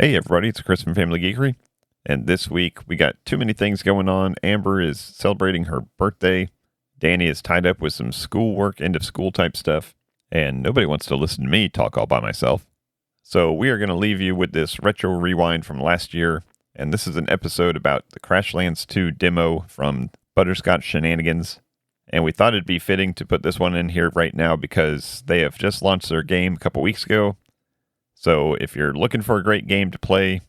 Hey everybody, it's Chris from Family Geekery, and this week we got too many things going on. Amber is celebrating her birthday, Danny is tied up with some schoolwork, end of school type stuff, and nobody wants to listen to me talk all by myself. So we are going to leave you with this retro rewind from last year, and this is an episode about the Crashlands 2 demo from Butterscotch Shenanigans. And we thought it'd be fitting to put this one in here right now because they have just launched their game a couple weeks ago. So if you're looking for a great game to play,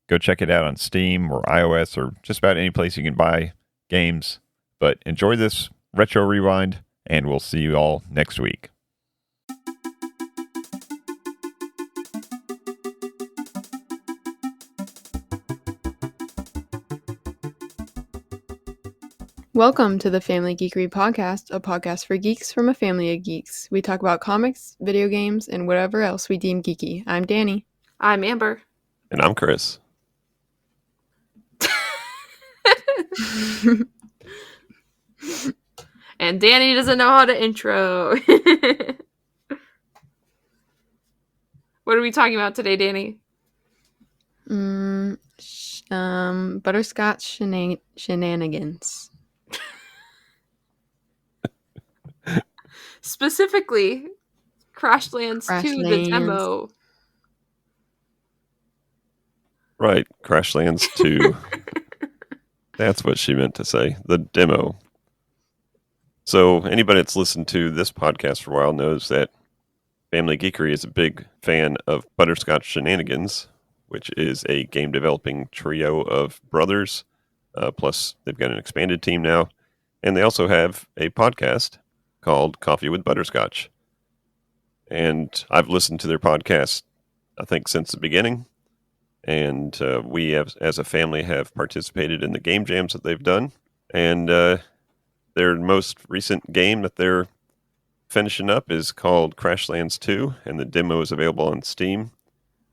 go check it out on Steam or iOS or just about any place you can buy games. But enjoy this retro rewind, and we'll see you all next week. Welcome to the Family Geekery Podcast, a podcast for geeks from a family of geeks. We talk about comics, video games, and whatever else we deem geeky. I'm Danny. I'm Amber. And I'm Chris. And Danny doesn't know how to intro. What are we talking about today, Danny? Butterscotch Shenanigans. Specifically, Crashlands 2, the demo. Right, Crashlands 2. That's what she meant to say, the demo. So anybody that's listened to this podcast for a while knows that Family Geekery is a big fan of Butterscotch Shenanigans, which is a game developing trio of brothers. Plus, they've got an expanded team now. And they also have a podcast called Coffee with Butterscotch. And I've listened to their podcast, I think, since the beginning. And we, as a family, have participated in the game jams that they've done. And their most recent game that they're finishing up is called Crashlands 2, and the demo is available on Steam.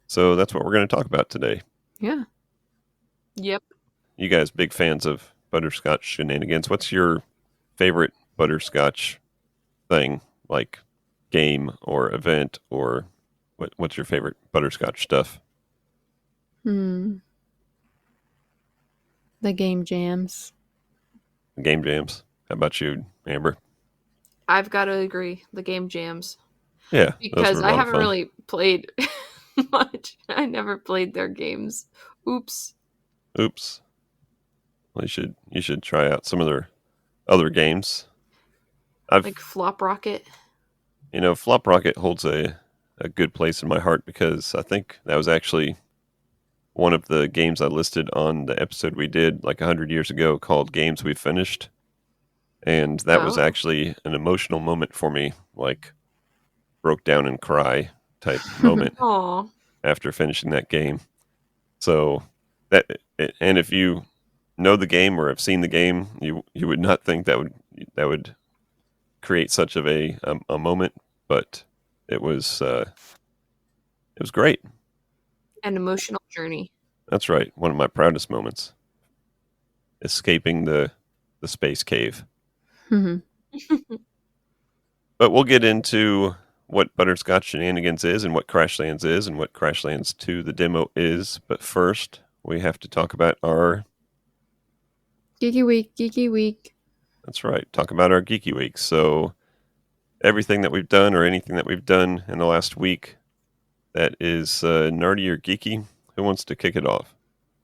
So that's what we're going to talk about today. Yeah. Yep. You guys big fans of Butterscotch Shenanigans. What's your favorite Butterscotch thing, like game or event, or what's your favorite Butterscotch stuff? The game jams. Game jams. How about you, Amber? I've got to agree. The game jams. Yeah. Because I haven't really played much. I never played their games. Oops. Well, you should try out some of their other games. Like Flop Rocket. You know, Flop Rocket holds a good place in my heart because I think that was actually one of the games I listed on the episode we did like 100 years ago called Games We Finished. And that was actually an emotional moment for me, like broke down and cry type moment after finishing that game. So and if you know the game or have seen the game, you would not think that would create such of a moment, but it was great. An emotional journey. That's right. One of my proudest moments. Escaping the space cave. But we'll get into what Butterscotch Shenanigans is and what Crashlands is and what Crashlands 2, the demo, is. But first, we have to talk about our... Geeky Week. That's right. Talk about our Geeky Week. So everything that we've done or anything that we've done in the last week that is nerdy or geeky, who wants to kick it off?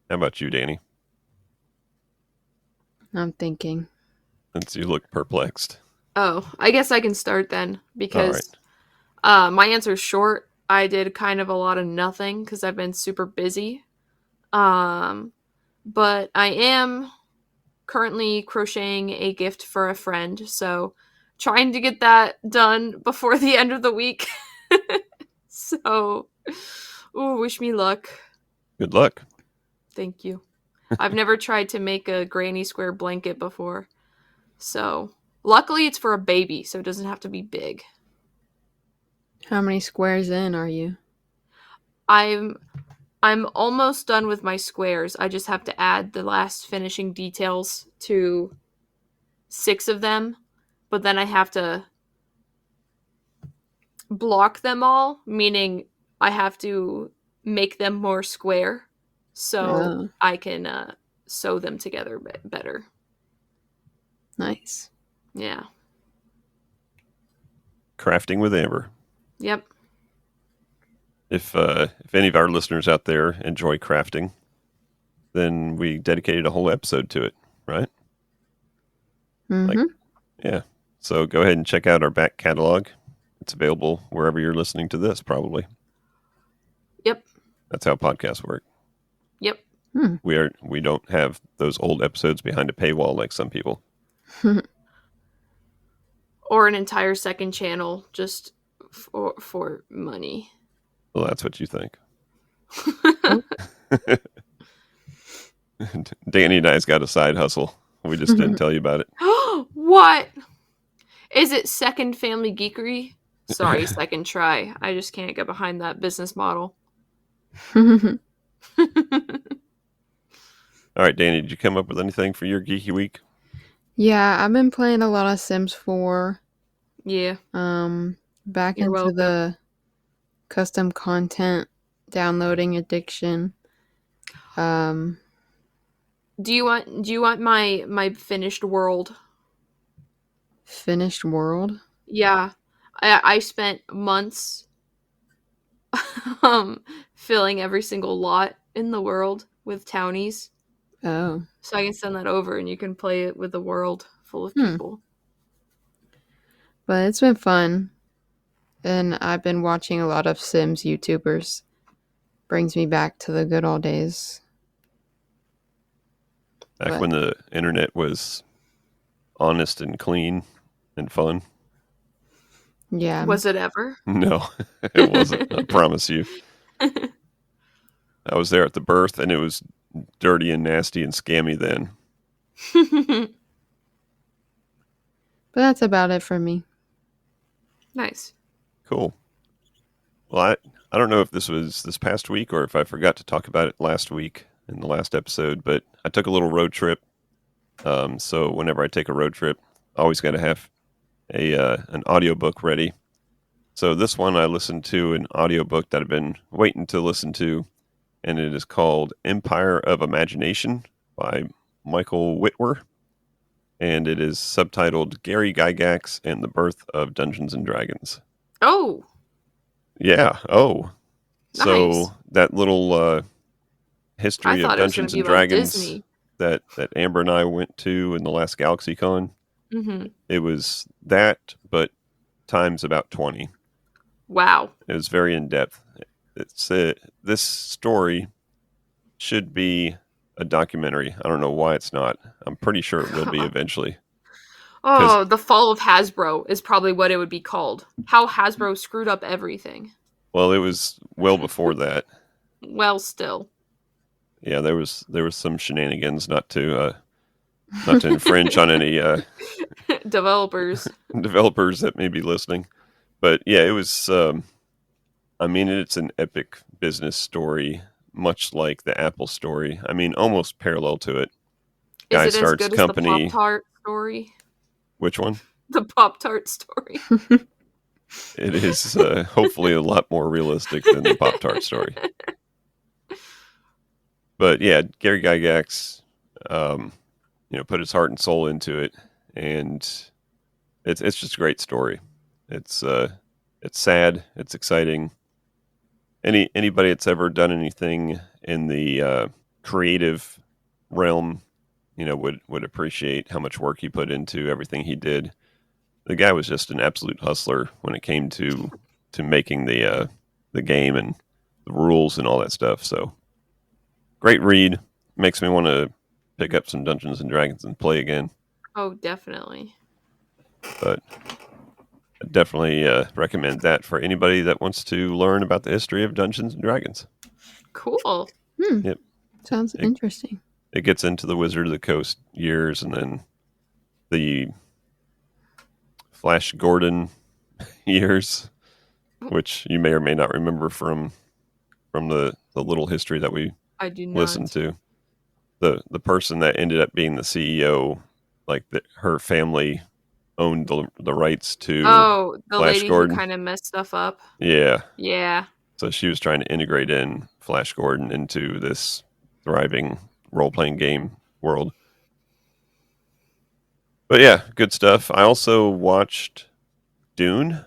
How about you, Danny? I'm thinking. Since you look perplexed. Oh, I guess I can start then because my answer is short. I did kind of a lot of nothing because I've been super busy. But I am currently crocheting a gift for a friend, so trying to get that done before the end of the week. So, wish me luck. Good luck. Thank you. I've never tried to make a granny square blanket before. So, luckily it's for a baby, so it doesn't have to be big. How many squares in are you? I'm almost done with my squares. I just have to add the last finishing details to 6 of them, but then I have to block them all, meaning I have to make them more square so Oh, I can sew them together better. nice. Yeah. Crafting with Amber. Yep. If any of our listeners out there enjoy crafting, then we dedicated a whole episode to it, right? Mm-hmm. Yeah. So go ahead and check out our back catalog. It's available wherever you're listening to this, probably. Yep. That's how podcasts work. Yep. We don't have those old episodes behind a paywall like some people. Or an entire second channel just for money. Well, that's what you think. Danny and I's got a side hustle. We just didn't tell you about it. What? Is it second family geekery? Sorry, second try. I just can't get behind that business model. All right, Danny, did you come up with anything for your geeky week? Yeah, I've been playing a lot of Sims 4. Yeah. Back You're into welcome. the custom content downloading addiction. Do you want my finished world? Finished world? Yeah. I spent months filling every single lot in the world with townies. Oh. So I can send that over and you can play it with a world full of people. But it's been fun. And I've been watching a lot of Sims YouTubers. Brings me back to the good old days. Back when the internet was honest and clean and fun. Yeah. Was it ever? No, it wasn't. I promise you. I was there at the birth, and it was dirty and nasty and scammy then. But that's about it for me. Nice. Cool. Well, I don't know if this was this past week or if I forgot to talk about it last week in the last episode, but I took a little road trip. So whenever I take a road trip, I always got to have an audiobook ready. So this one I listened to an audiobook that I've been waiting to listen to, and it is called Empire of Imagination by Michael Whitwer, and it is subtitled Gary Gygax and the Birth of Dungeons and Dragons. Oh. Yeah. Oh. Nice. So that little history of Dungeons and Dragons that Amber and I went to in the last GalaxyCon, it was that, but times about 20. Wow. It was very in-depth. This story should be a documentary. I don't know why it's not. I'm pretty sure it will be eventually. Oh, the fall of Hasbro is probably what it would be called. How Hasbro screwed up everything. Well, it was well before that. Well, still. Yeah, there was some shenanigans, not to infringe on any developers that may be listening. But yeah, it was. I mean, it's an epic business story, much like the Apple story. I mean, almost parallel to it. Guy is it starts as good company. As the Pop-Tart story? Which one? The Pop-Tart story. It is hopefully a lot more realistic than the Pop-Tart story. But yeah, Gary Gygax, put his heart and soul into it, and it's just a great story. It's sad, it's exciting. Anybody that's ever done anything in the creative realm, would appreciate how much work he put into everything he did. The guy was just an absolute hustler when it came to making the game and the rules and all that stuff. So great read. Makes me want to pick up some Dungeons and Dragons and play again. Oh, definitely. But I definitely recommend that for anybody that wants to learn about the history of Dungeons and Dragons. Cool. Yep. Sounds interesting. It gets into the Wizard of the Coast years, and then the Flash Gordon years, which you may or may not remember from the little history that we listened to. The person that ended up being the CEO, like her family owned the rights to the Flash lady Gordon. who kind of messed stuff up. Yeah. Yeah. So she was trying to integrate in Flash Gordon into this thriving role-playing game world. But yeah, good stuff. I also watched Dune.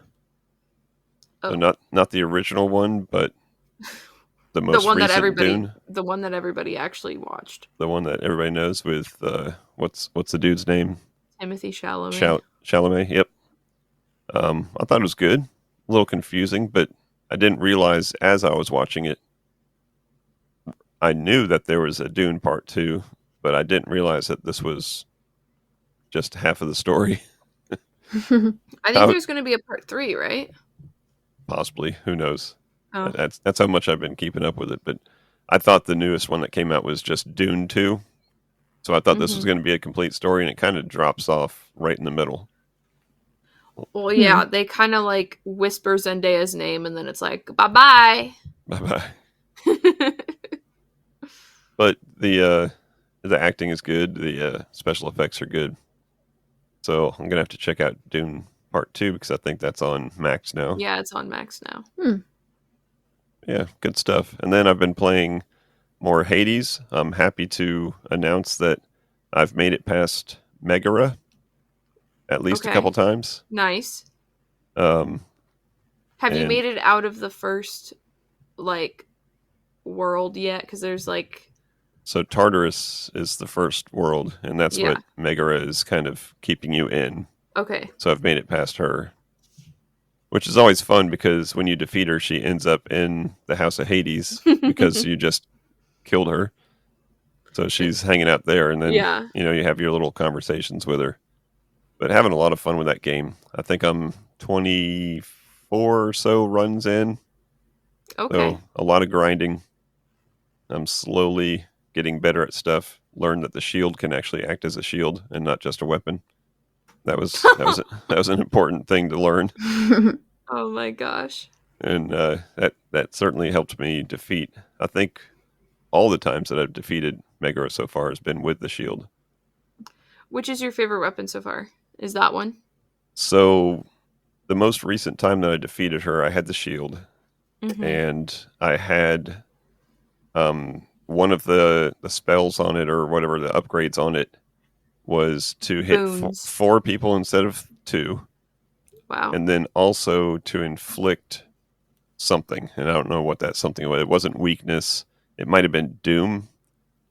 So not the original one, but the most recent Dune. The one that everybody actually watched. The one that everybody knows with what's the dude's name? Timothy Chalamet. Chalamet, yep. I thought it was good. A little confusing, but I didn't realize as I was watching it. I knew that there was a Dune Part 2, but I didn't realize that this was just half of the story. I think there's going to be a Part 3, right? Possibly. Who knows? Oh. That's how much I've been keeping up with it. But I thought the newest one that came out was just Dune 2. So I thought this was going to be a complete story, and it kind of drops off right in the middle. Well, yeah, they kind of like whisper Zendaya's name, and then it's like, bye-bye. Bye-bye. But the acting is good. The special effects are good. So I'm going to have to check out Dune Part 2 because I think that's on Max now. Yeah, it's on Max now. Yeah, good stuff. And then I've been playing more Hades. I'm happy to announce that I've made it past Megara at least a couple times. Nice. Have you made it out of the first, like, world yet? Because there's, like... So Tartarus is the first world, and that's what Megara is kind of keeping you in. Okay. So I've made it past her, which is always fun because when you defeat her, she ends up in the House of Hades because you just killed her. So she's hanging out there, and then you have your little conversations with her. But having a lot of fun with that game. I think I'm 24 or so runs in. Okay. So a lot of grinding. I'm slowly getting better at stuff. Learned that the shield can actually act as a shield and not just a weapon. That was an important thing to learn. Oh my gosh. And that certainly helped me defeat. I think all the times that I've defeated Megara so far has been with the shield. Which is your favorite weapon so far? Is that one? So the most recent time that I defeated her, I had the shield. And I had one of the spells on it or whatever, the upgrades on it was to hit 4 people instead of 2. Wow. And then also to inflict something. And I don't know what that something was. It wasn't weakness. It might have been doom.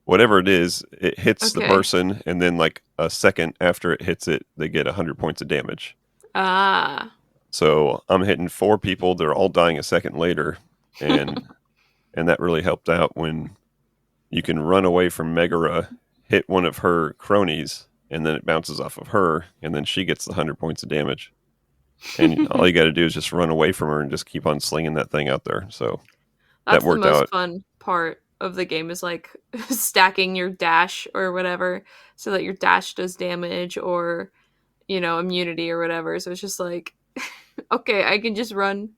Whatever it is, it hits the person, and then like a second after it hits it, they get 100 points of damage. Ah. So I'm hitting 4 people. They're all dying a second later. And and that really helped out when you can run away from Megara, hit one of her cronies, and then it bounces off of her, and then she gets the 100 points of damage. And all you got to do is just run away from her and just keep on slinging that thing out there. So that's that worked out. The most fun part of the game is like stacking your dash or whatever so that your dash does damage or, immunity or whatever. So it's just like, okay, I can just run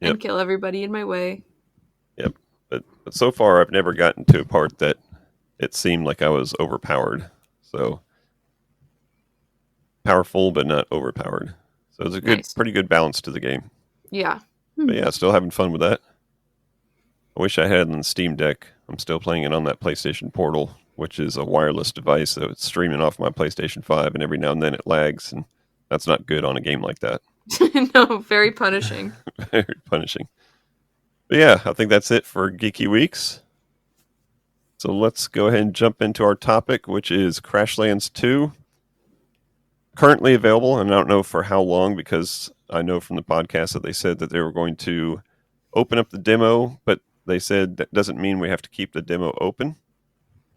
and kill everybody in my way. Yep. But so far I've never gotten to a part that it seemed like I was overpowered. So powerful, but not overpowered. So it's a pretty good balance to the game. Yeah. But yeah, still having fun with that. I wish I had it on the Steam Deck. I'm still playing it on that PlayStation Portal, which is a wireless device. So it's streaming off my PlayStation 5, and every now and then it lags, and that's not good on a game like that. No, very punishing. Very punishing. But yeah, I think that's it for Geeky Weeks. So let's go ahead and jump into our topic, which is Crashlands 2. Currently available, and I don't know for how long, because I know from the podcast that they said that they were going to open up the demo, but they said that doesn't mean we have to keep the demo open.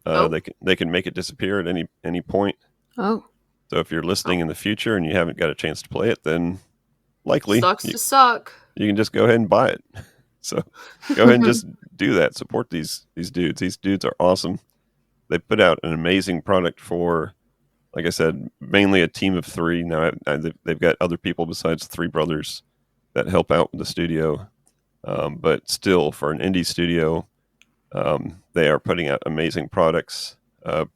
They can make it disappear at any point. Oh. So if you're listening in the future and you haven't got a chance to play it, then likely sucks to suck. You can just go ahead and buy it. So go ahead and just do that. Support these dudes. These dudes are awesome. They put out an amazing product for, like I said, mainly a team of 3. Now they've got other people besides 3 brothers that help out with the studio. But still, for an indie studio, they are putting out amazing products.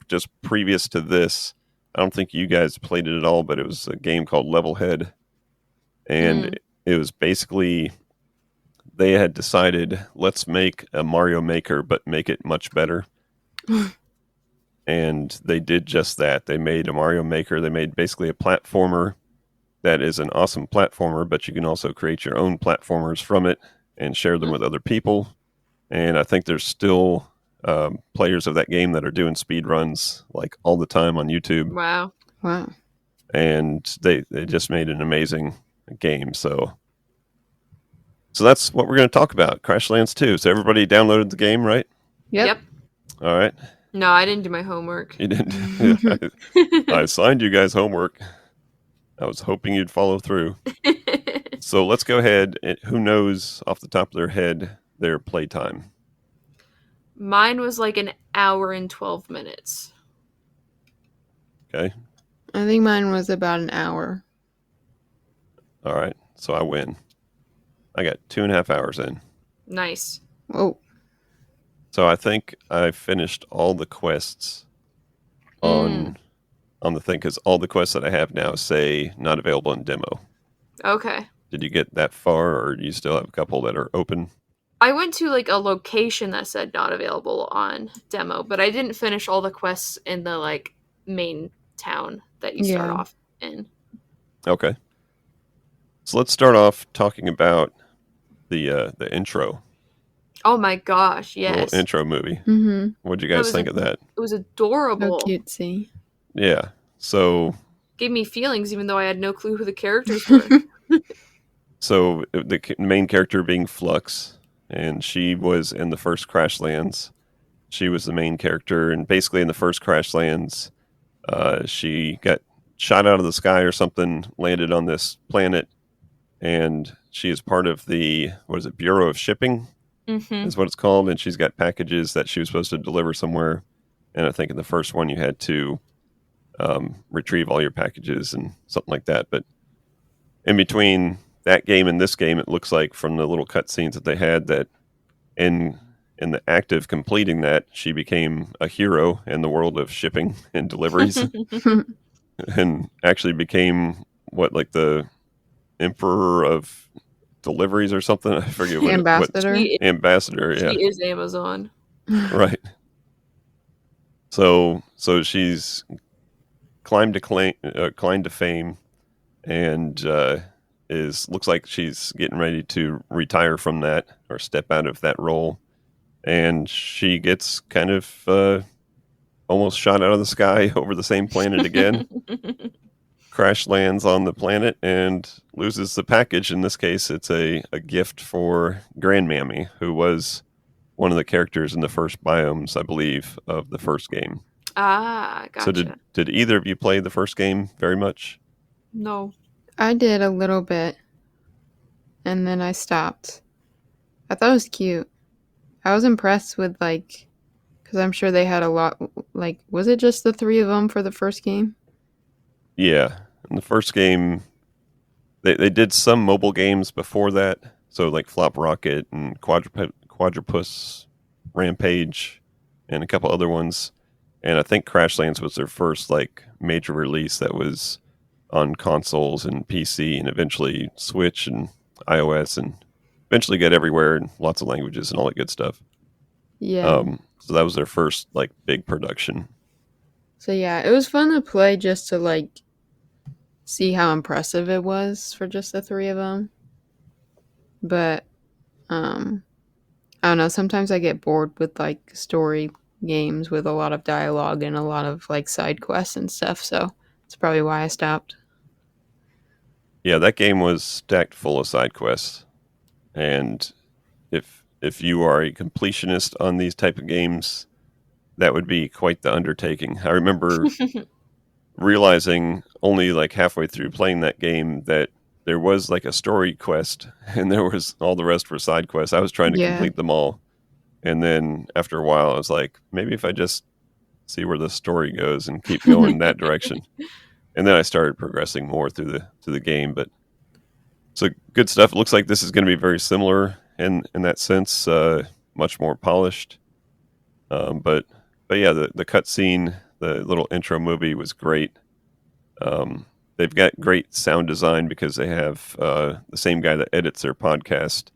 Just previous to this, I don't think you guys played it at all, but it was a game called Levelhead. And it was basically they had decided, let's make a Mario Maker, but make it much better. And they did just that. They made a Mario Maker. They made basically a platformer that is an awesome platformer, but you can also create your own platformers from it and share them with other people. And I think there's still players of that game that are doing speed runs like all the time on YouTube. Wow. And they just made an amazing game. So that's what we're going to talk about, Crashlands 2. So everybody downloaded the game, right? Yep. All right. No, I didn't do my homework. You didn't. I assigned you guys homework. I was hoping you'd follow through. So let's go ahead. Who knows off the top of their head their playtime? Mine was like an hour and 12 minutes. Okay. I think mine was about an hour. All right. So I win. I got 2.5 hours in. Nice. Whoa. So I think I finished all the quests on the thing, because all the quests that I have now say not available in demo. Okay. Did you get that far, or do you still have a couple that are open? I went to like a location that said not available on demo, but I didn't finish all the quests in the like main town that you start off in. Okay. So let's start off talking about the intro. Oh my gosh, The yes. little intro movie. Mm-hmm. What'd you guys think of that? It was adorable. So cutesy. Yeah. So Gave me feelings even though I had no clue who the characters were. So the main character being Flux, and she was in the first Crashlands. She was the main character, and basically in the first Crashlands, she got shot out of the sky or something, landed on this planet, and she is part of the, Bureau of Shipping is what it's called, and she's got packages that she was supposed to deliver somewhere, and I think in the first one you had to retrieve all your packages and something like that, but in between that game and this game, it looks like from the little cutscenes that they had that in the act of completing that, she became a hero in the world of shipping and deliveries and actually became like the emperor of deliveries or something. I forget what Ambassador. Ambassador, yeah. She is Amazon. Right. So she's climbed to fame and looks like she's getting ready to retire from that or step out of that role, and she gets kind of almost shot out of the sky over the same planet again. Crash lands on the planet and loses the package. In this case, it's a gift for Grandmammy, who was one of the characters in the first biomes, I believe, of the first game. Ah, gotcha. So did either of you play the first game very much? No. I did a little bit, and then I stopped. I thought it was cute. I was impressed with, like, because I'm sure they had a lot, like, was it just the three of them for the first game? Yeah. In the first game, they did some mobile games before that, so like Flop Rocket and Quadrupus Rampage and a couple other ones. And I think Crashlands was their first, like, major release that was on consoles and PC and eventually Switch and iOS and eventually got everywhere in lots of languages and all that good stuff. Yeah. So that was their first, like, big production. So yeah, it was fun to play just to, like, see how impressive it was for just the three of them. But, I don't know, sometimes I get bored with, like, story games with a lot of dialogue and a lot of, like, side quests and stuff, so that's probably why I stopped. Yeah, that game was stacked full of side quests. And if you are a completionist on these type of games, that would be quite the undertaking. I remember realizing only like halfway through playing that game that there was like a story quest and there was all the rest were side quests. I was trying to complete them all. And then after a while, I was like, maybe if I just see where the story goes and keep going in that direction. And then I started progressing more through the game. But so good stuff. It looks like this is going to be very similar in that sense, much more polished. But yeah, the cutscene, the little intro movie was great. They've got great sound design because they have the same guy that edits their podcast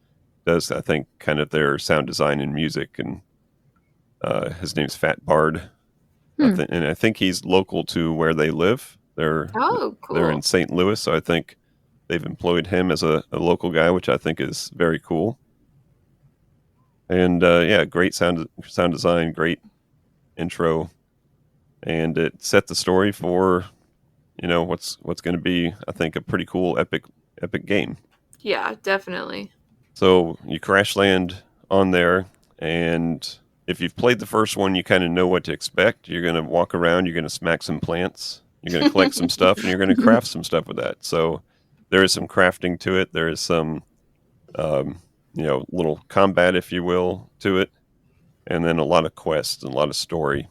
does, I think, kind of their sound design and music, and his name's Fat Bard. And I think he's local to where they live. They're cool. in St. Louis, so I think they've employed him as a local guy, which I think is very cool. And great sound design, great intro, and it set the story for what's going to be, I think, a pretty cool epic game. Yeah, definitely. So you crash land on there, and if you've played the first one, you kind of know what to expect. You're going to walk around, you're going to smack some plants, you're going to collect some stuff, and you're going to craft some stuff with that. So there is some crafting to it. There is some, little combat, if you will, to it. And then a lot of quests and a lot of story.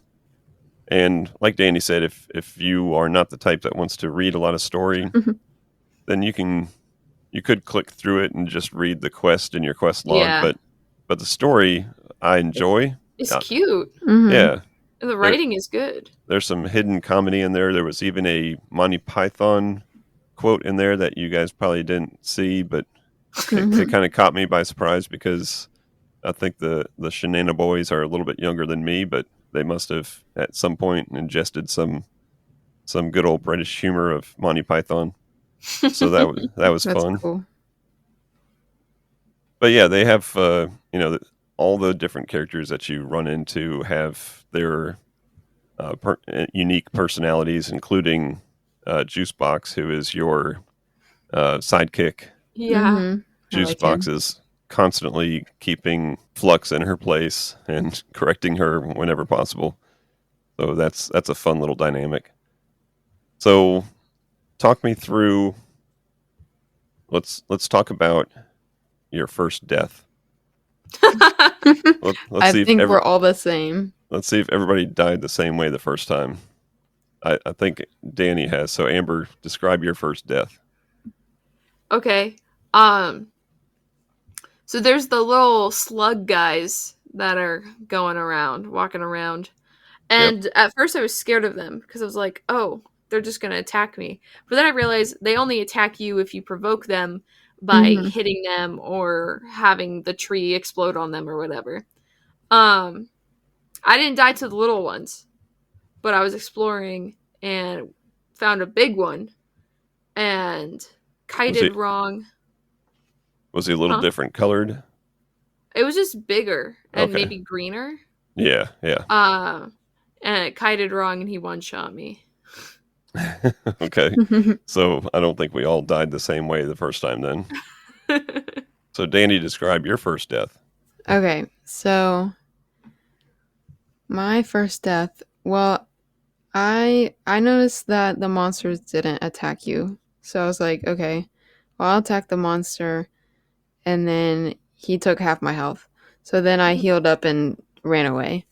And like Danny said, if you are not the type that wants to read a lot of story, then you could click through it and just read the quest in your quest log. Yeah. But the story I enjoy. It's cute. Mm-hmm. Yeah. And the writing is good. There's some hidden comedy in there. There was even a Monty Python quote in there that you guys probably didn't see, but it kind of caught me by surprise, because I think the Shenanigans boys are a little bit younger than me, but they must have at some point ingested some good old British humor of Monty Python. So that was That's fun. Cool. But yeah, they have all the different characters that you run into have their unique personalities, including Juicebox, who is your sidekick. Yeah. Mm-hmm. Juicebox is constantly keeping Flux in her place and correcting her whenever possible. So that's a fun little dynamic. So talk me through. Let's talk about your first death. Let's I think we're all the same. Let's see if everybody died the same way the first time. I think Danny has. So Amber, describe your first death. Okay. So there's the little slug guys that are walking around. And At first I was scared of them because I was like, oh, they're just going to attack me. But then I realized they only attack you if you provoke them by hitting them or having the tree explode on them or whatever. I didn't die to the little ones, but I was exploring and found a big one and kited wrong. Was he a little different colored? It was just bigger and maybe greener. Yeah. And it kited wrong and he one-shot me. Okay. So I don't think we all died the same way the first time then. So Danny, describe your first death. Okay, so my first death, well, I noticed that the monsters didn't attack you. So I was like, okay, well, I'll attack the monster. And then he took half my health. So then I healed up and ran away.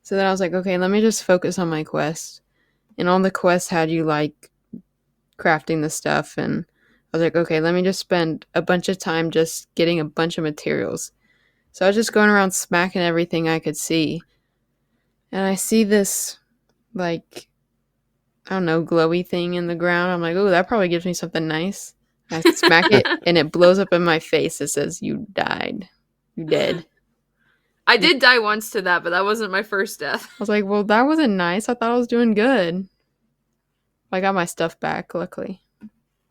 So then I was like, okay, let me just focus on my quest. And all the quests had you like crafting the stuff. And I was like, okay, let me just spend a bunch of time just getting a bunch of materials. So I was just going around smacking everything I could see. And I see this, like, I don't know, glowy thing in the ground. I'm like, oh, that probably gives me something nice. I smack it, and it blows up in my face. It says, you died. You dead. I did die once to that, but that wasn't my first death. I was like, well, that wasn't nice. I thought I was doing good. I got my stuff back, luckily.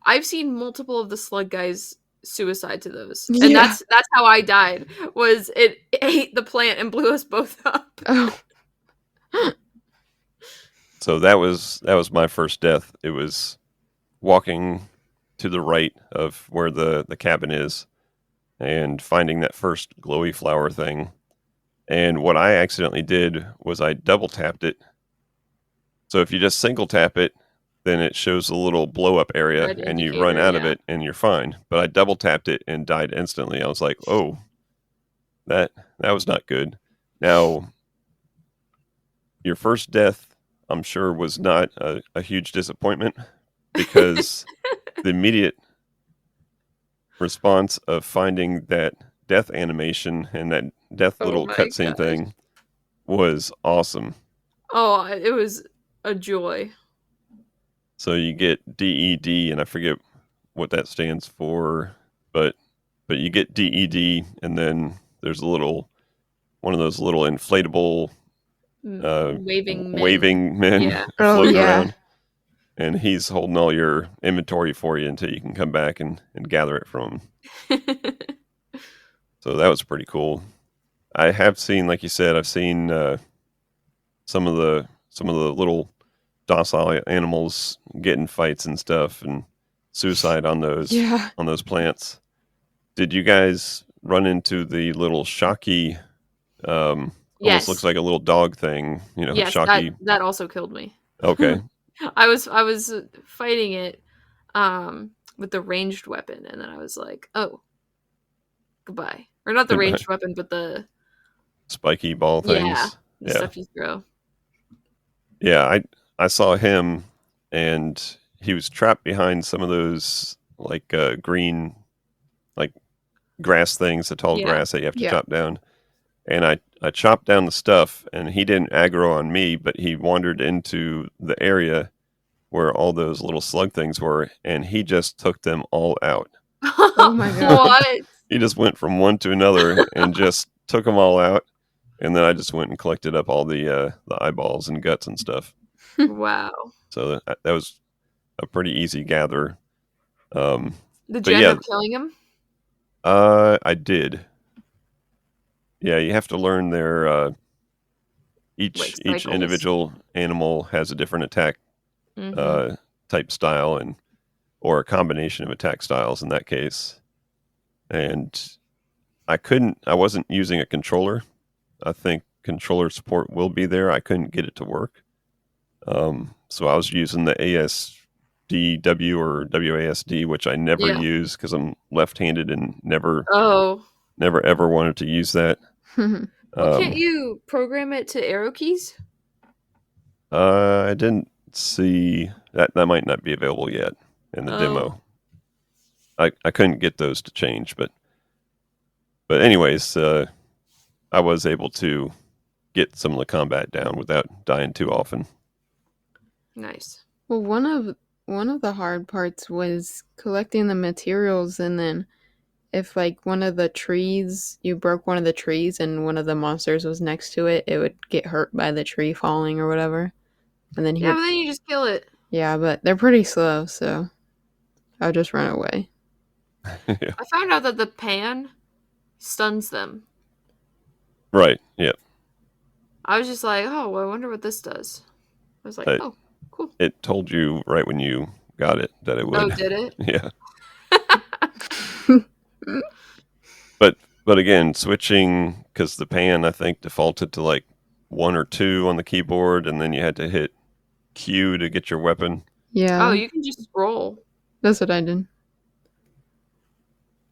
I've seen multiple of the slug guys suicide to those. Yeah. And that's how I died, was it ate the plant and blew us both up. Oh. So that was my first death. It was walking to the right of where the cabin is and finding that first glowy flower thing. And what I accidentally did was I double tapped it. So if you just single tap it, then it shows a little blow up area Red and you indicator, run out of it and you're fine. But I double tapped it and died instantly. I was like, oh, that was not good. Now, your first death, I'm sure, was not a huge disappointment, because the immediate response of finding that death animation and that death little cutscene thing was awesome. Oh, it was a joy. So you get DED, and I forget what that stands for, but but you get DED, and then there's one of those little inflatable waving men Yeah. floating yeah. around, and he's holding all your inventory for you until you can come back and gather it from him. So that was pretty cool. I have seen, like you said, I've seen some of the little docile animals getting fights and stuff, and suicide on those Yeah. plants. Did you guys run into the little shocky? Almost Yes. looks like a little dog thing. Yes, shocky. that also killed me. Okay. I was fighting it with the ranged weapon, and then I was like, oh, goodbye. Or not the Goodbye. ranged weapon, but the spiky ball things. Yeah, the stuff you throw. Yeah, I saw him, and he was trapped behind some of those like green, like grass things, the tall grass that you have to chop down. And I chopped down the stuff, and he didn't aggro on me, but he wandered into the area where all those little slug things were, and he just took them all out. Oh my god! What? He just went from one to another and just took them all out. And then I just went and collected up all the eyeballs and guts and stuff. Wow. So that was a pretty easy gather. Did you end up killing him? I did. Yeah, you have to learn their each individual animal has a different attack type style or a combination of attack styles in that case. And I wasn't using a controller. I think controller support will be there. I couldn't get it to work. So I was using the ASDW or WASD, which I never use because I'm left-handed and never ever wanted to use that. Well, can't you program it to arrow keys? I didn't see that might not be available yet in the demo. I couldn't get those to change, but anyways, I was able to get some of the combat down without dying too often. Nice. Well, one of the hard parts was collecting the materials, and then if like one of the trees, you broke one of the trees and one of the monsters was next to it, it would get hurt by the tree falling or whatever. And then but then you just kill it. Yeah, but they're pretty slow, so I'll just run away. Yeah. I found out that the pan stuns them. Right, yeah. I was just like, oh, well, I wonder what this does. I was like, oh, cool. It told you right when you got it that it would. Oh, did it? Yeah. But again, switching, because the pan, I think, defaulted to like 1 or 2 on the keyboard, and then you had to hit Q to get your weapon. Yeah. Oh, you can just scroll. That's what I did.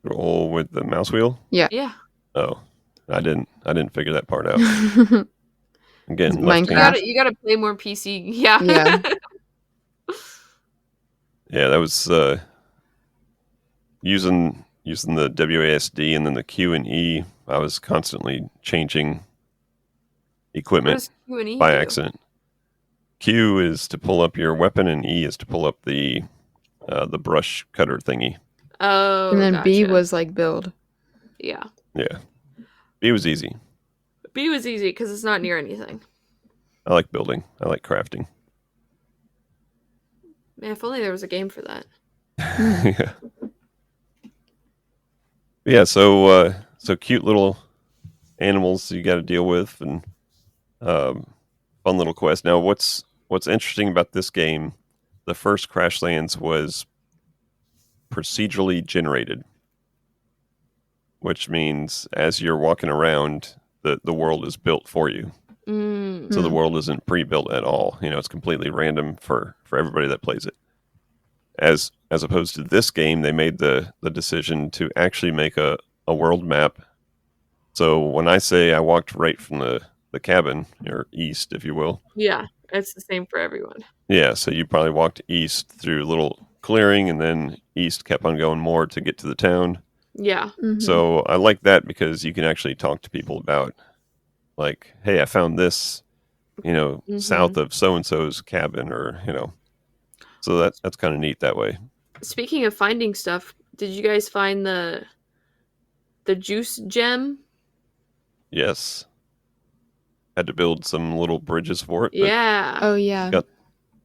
Scroll with the mouse wheel? Yeah. Yeah. Oh, I didn't figure that part out. Again, Minecraft. You gotta play more PC. Yeah. Yeah. Yeah, that was using the WASD and then the Q and E. I was constantly changing equipment by accident. Q is to pull up your weapon, and E is to pull up the brush cutter thingy. Oh, and then B was like build. Yeah. Yeah. B was easy. B was easy because it's not near anything. I like building. I like crafting. Man, if only there was a game for that. Yeah. Yeah, so cute little animals you got to deal with, and fun little quest. Now, what's interesting about this game? The first Crashlands was procedurally generated, which means as you're walking around, the world is built for you. So the world isn't pre-built at all. It's completely random for everybody that plays it. As opposed to this game, they made the decision to actually make a world map. So when I say I walked right from the cabin, or east, if you will. Yeah, it's the same for everyone. Yeah, so you probably walked east through a little clearing, and then east kept on going more to get to the town. Yeah. Mm-hmm. So I like that because you can actually talk to people about, like, hey, I found this, south of so-and-so's cabin, or, so that's kind of neat that way. Speaking of finding stuff, did you guys find the the juice gem. Yes. Had to build some little bridges for it. Yeah. Oh yeah.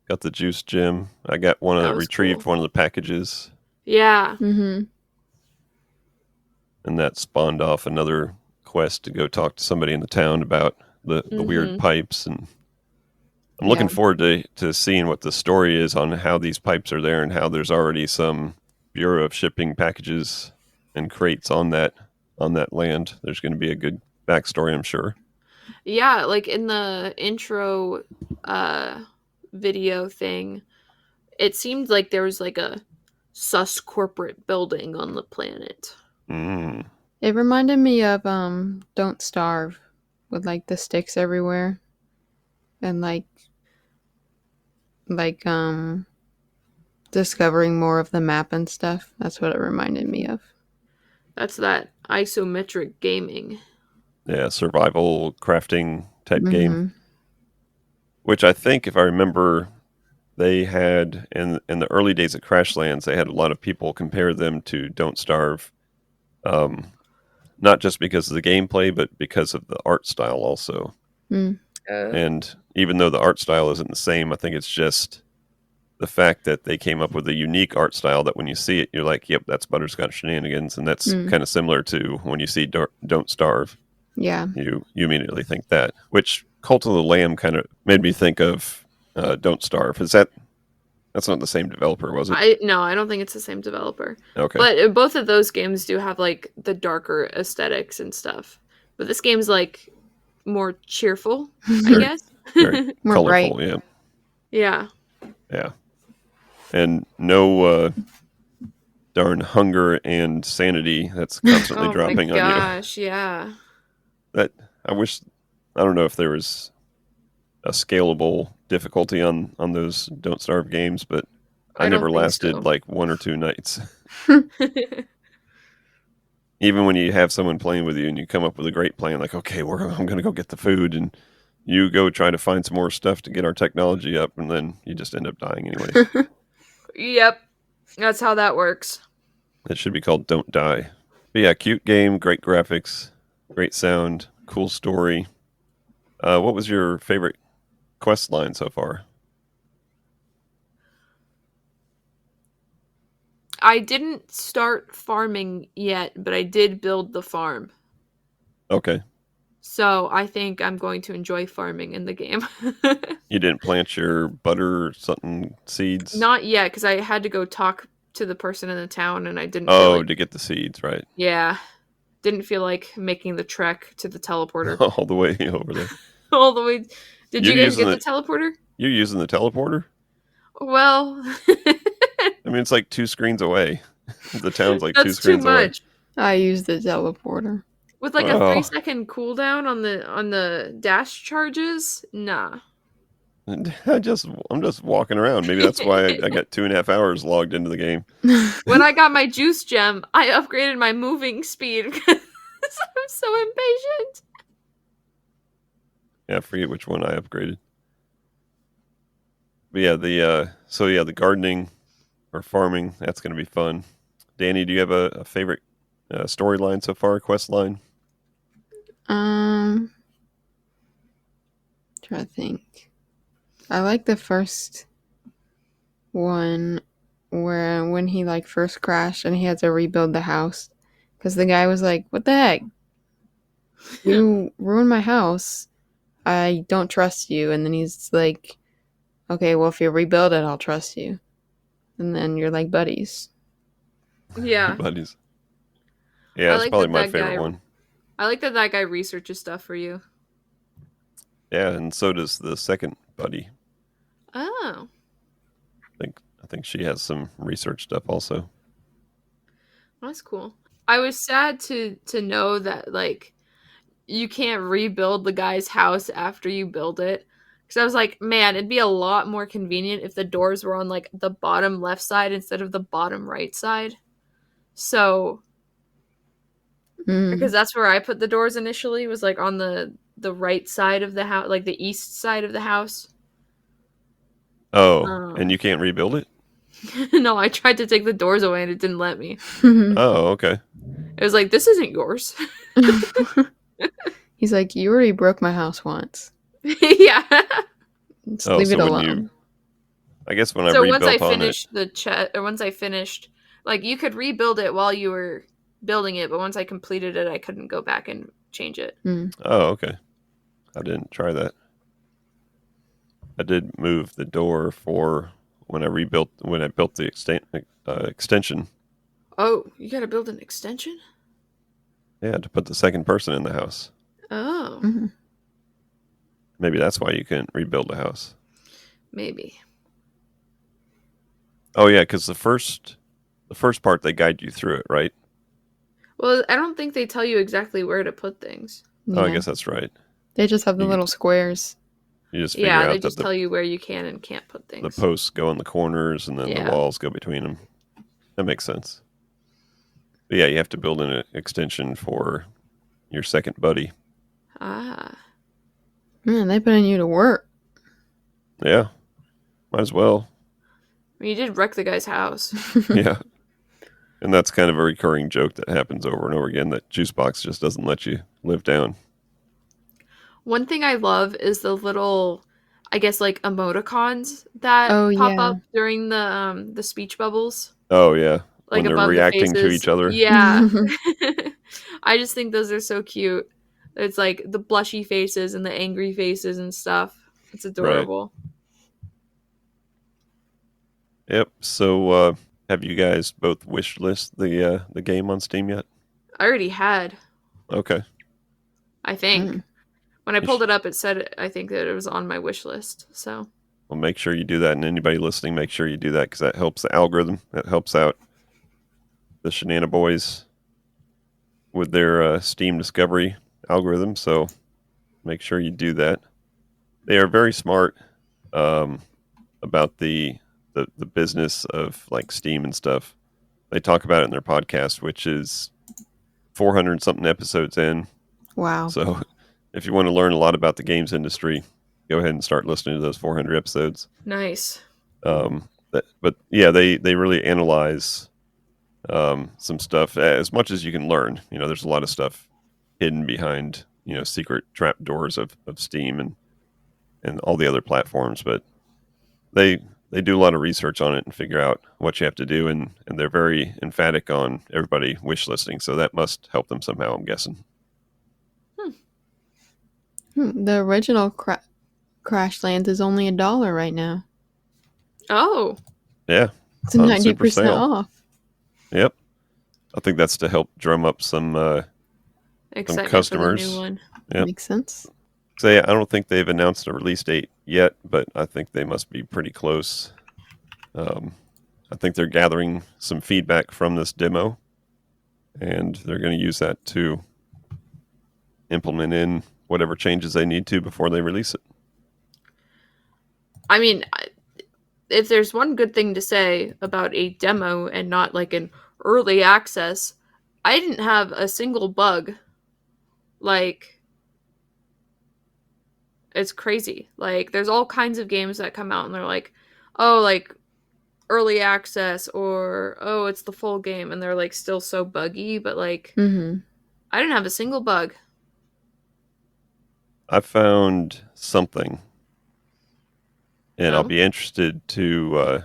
Got the juice gem. I got retrieved one of the packages. Yeah. Mm-hmm. And that spawned off another quest to go talk to somebody in the town about the weird pipes. And I'm looking forward to seeing what the story is on how these pipes are there and how there's already some Bureau of Shipping packages and crates on that land. There's going to be a good backstory, I'm sure. Yeah, like in the intro video thing, it seemed like there was like a sus corporate building on the planet. Mm. It reminded me of Don't Starve, with like the sticks everywhere, and like discovering more of the map and stuff. That's what it reminded me of. That's that isometric gaming. Yeah, survival crafting type game. Which I think, if I remember, they had in the early days of Crashlands, they had a lot of people compare them to Don't Starve. Not just because of the gameplay, but because of the art style also. And even though the art style isn't the same, I think it's just the fact that they came up with a unique art style that when you see it, you're like, yep, that's Butterscotch Shenanigans. And that's kind of similar to when you see Don't Starve. Yeah. You immediately think that. Which Cult of the Lamb kind of made me think of Don't Starve. That's not the same developer, was it? No, I don't think it's the same developer. Okay. But both of those games do have like the darker aesthetics and stuff. But this game's like more cheerful, I guess. Very More colorful, bright. yeah. Yeah. Yeah. And no darn hunger and sanity that's constantly dropping on you. Oh my gosh, yeah. I don't know if there was a scalable difficulty on those Don't Starve games, but I never lasted like 1 or 2 nights. Even when you have someone playing with you and you come up with a great plan, like, okay, I'm going to go get the food, and you go try to find some more stuff to get our technology up, and then you just end up dying anyways. Yep. That's how that works. It should be called Don't Die. But yeah, cute game, great graphics, great sound, cool story. What was your favorite quest line so far? I didn't start farming yet, but I did build the farm. Okay. So I think I'm going to enjoy farming in the game. You didn't plant your butter something seeds? Not yet, because I had to go talk to the person in the town, and I didn't feel like... to get the seeds, right. Yeah. Didn't feel like making the trek to the teleporter. All the way over there. All the way... Did you guys get the teleporter? You're using the teleporter? Well... I mean, it's like 2 screens away. The town's like 2 screens away. That's too much. I used the teleporter. With like a 3-second cooldown on the dash charges? Nah. I'm just walking around. Maybe that's why I got 2.5 hours logged into the game. When I got my juice gem, I upgraded my moving speed because I'm so impatient. Yeah, I forget which one I upgraded. But yeah, the gardening or farming, that's going to be fun. Danny, do you have a favorite storyline so far, quest line? Trying to think. I like the first one when he like first crashed and he had to rebuild the house because the guy was like, "What the heck? You ruined my house. I don't trust you." And then he's like, "Okay, well if you rebuild it, I'll trust you." And then you're like buddies. Yeah. Buddies. Yeah, it's probably my favorite one. I like that guy researches stuff for you. Yeah, and so does the second buddy. Oh. I think she has some research stuff also. That's cool. I was sad to know that like you can't rebuild the guy's house after you build it. Because I was like, man, it'd be a lot more convenient if the doors were on like the bottom left side instead of the bottom right side. So because that's where I put the doors initially, was like on the right side of the house, like the east side of the house. Oh, and you can't rebuild it? No, I tried to take the doors away and it didn't let me. Oh, okay. It was like, this isn't yours. He's like, you already broke my house once. Yeah. Just leave it alone. I guess when I So rebuilt once I on finished once I finised, like, you could rebuild it while you were building it, but once I completed it, I couldn't go back and change it. Oh, okay. I didn't try that. I did move the door for when I built the extension. Oh, you gotta build an extension? Yeah, to put the second person in the house. Oh. Mm-hmm. Maybe that's why you couldn't rebuild a house. Maybe. Oh yeah, because the first part they guide you through it, right? Well, I don't think they tell you exactly where to put things. Yeah. Oh, I guess that's right. They just have the little squares. You just figure Yeah, out they just tell you where you can and can't put things. the posts go in the corners and then Yeah. the walls go between them. That makes sense. But yeah, you have to build an extension for your second buddy. Ah. Man, they putting you to work. Yeah, might as well. I mean, you did wreck the guy's house. Yeah. And that's kind of a recurring joke that happens over and over again, that Juicebox just doesn't let you live down. One thing I love is the little, I guess, like, emoticons that pop up during the speech bubbles. Oh, yeah. Like, when they're above reacting the to each other. Yeah. I just think those are so cute. It's like the blushy faces and the angry faces and stuff. It's adorable. Right. Yep. So, have you guys both wish list the game on Steam yet? I already had. Okay. I think. When I pulled it up, it said, I think that it was on my wish list. So. Well, make sure you do that. And anybody listening, make sure you do that because that helps the algorithm. That helps out the Shenanigans boys with their Steam discovery algorithm. So make sure you do that. They are very smart about the business of like Steam and stuff. They talk about it in their podcast, which is 400 something episodes in. Wow. So if you want to learn a lot about the games industry, go ahead and start listening to those 400 episodes. Nice. But yeah, they really analyze some stuff as much as you can learn. You know, there's a lot of stuff hidden behind, you know, secret trapdoors of Steam and all the other platforms, but they do a lot of research on it and figure out what you have to do, and they're very emphatic on everybody wish listing, so that must help them somehow, I'm guessing. The original Crashlands is only $1 right now. Oh. Yeah. It's 90% off. Yep. I think that's to help drum up some customers. For the new one. Yep. Makes sense. So yeah, I don't think they've announced a release date yet, but I think they must be pretty close. I think they're gathering some feedback from this demo, and they're going to use that to implement in whatever changes they need to before they release it. I mean, if there's one good thing to say about a demo and not like an early access, I didn't have a single bug. Like, it's crazy. Like, there's all kinds of games that come out and they're like, oh, like, early access, or, oh, it's the full game, and they're, like, still so buggy, but, like, I didn't have a single bug. I found something, and I'll be interested to,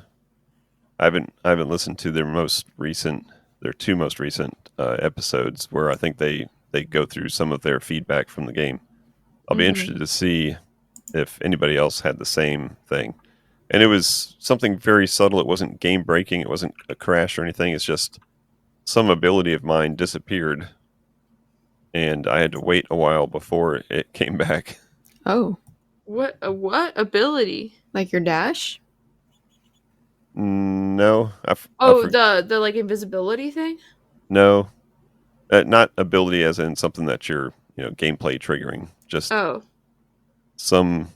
I haven't listened to their two most recent episodes, where I think they go through some of their feedback from the game. I'll be interested to see if anybody else had the same thing. And it was something very subtle. It wasn't game breaking. It wasn't a crash or anything. It's just some ability of mine disappeared, and I had to wait a while before it came back. Oh. What ability? Like your dash? No. The like invisibility thing? No. Not ability as in something that you're, gameplay triggering. Just some...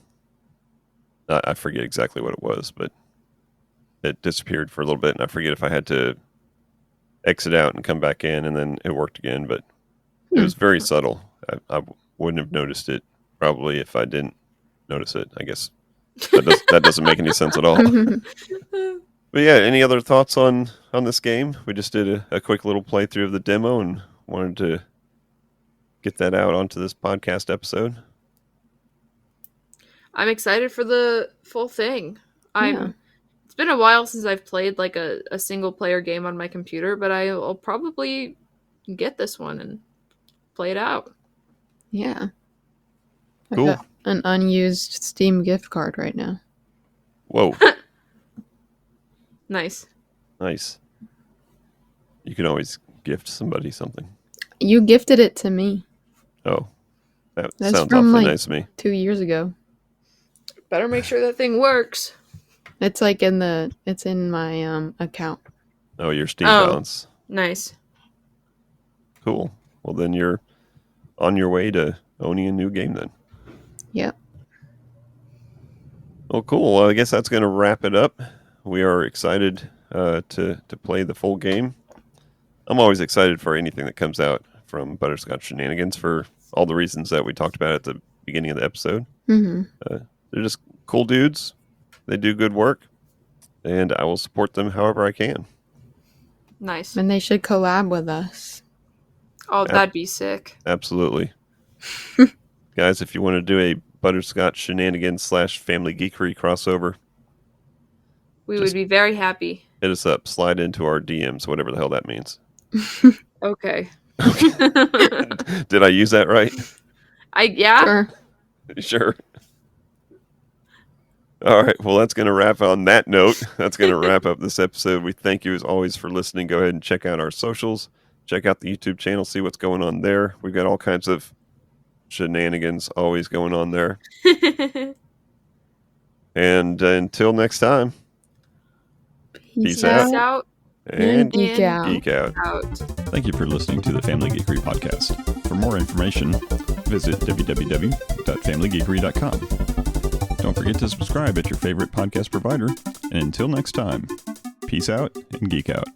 I forget exactly what it was, but it disappeared for a little bit, and I forget if I had to exit out and come back in, and then it worked again, but it was very subtle. I wouldn't have noticed it probably if I didn't notice it. I guess that doesn't make any sense at all. But yeah, any other thoughts on this game? We just did a quick little playthrough of the demo, and wanted to get that out onto this podcast episode. I'm excited for the full thing. Yeah. It's been a while since I've played like a single player game on my computer, but I'll probably get this one and play it out. Yeah. I Cool. got an unused Steam gift card right now. Whoa. Nice. Nice. You can always gift somebody something. You gifted it to me Oh. That That's sounds from, awfully like- nice to me. 2 years ago. Better make sure that thing works. It's like it's in my account. Oh, your Steam Oh. balance. Nice. Cool. Well, then you're on your way to owning a new game then. Yep. Well, cool. Well, I guess that's going to wrap it up. We are excited to play the full game. I'm always excited for anything that comes out from Butterscotch Shenanigans for all the reasons that we talked about at the beginning of the episode. Mm-hmm. They're just cool dudes. They do good work, and I will support them however I can. Nice. And they should collab with us. Oh, that'd be sick. Absolutely. Guys, if you want to do a Butterscotch Shenanigans / Family Geekery crossover, We Just- would be very happy. hit us up. Slide into our DMs, whatever the hell that means. Okay. Did I use that right? Yeah. Sure. Sure. All right. Well, that's going to wrap on that note. That's going to wrap up this episode. We thank you as always for listening. Go ahead and check out our socials. Check out the YouTube channel. See what's going on there. We've got all kinds of shenanigans always going on there. And until next time, Peace out. Peace out. and geek out. geek out. Out. Thank you for listening to the Family Geekery podcast. For more information, visit www.familygeekery.com. Don't forget to subscribe at your favorite podcast provider. And until next time, peace out and geek out.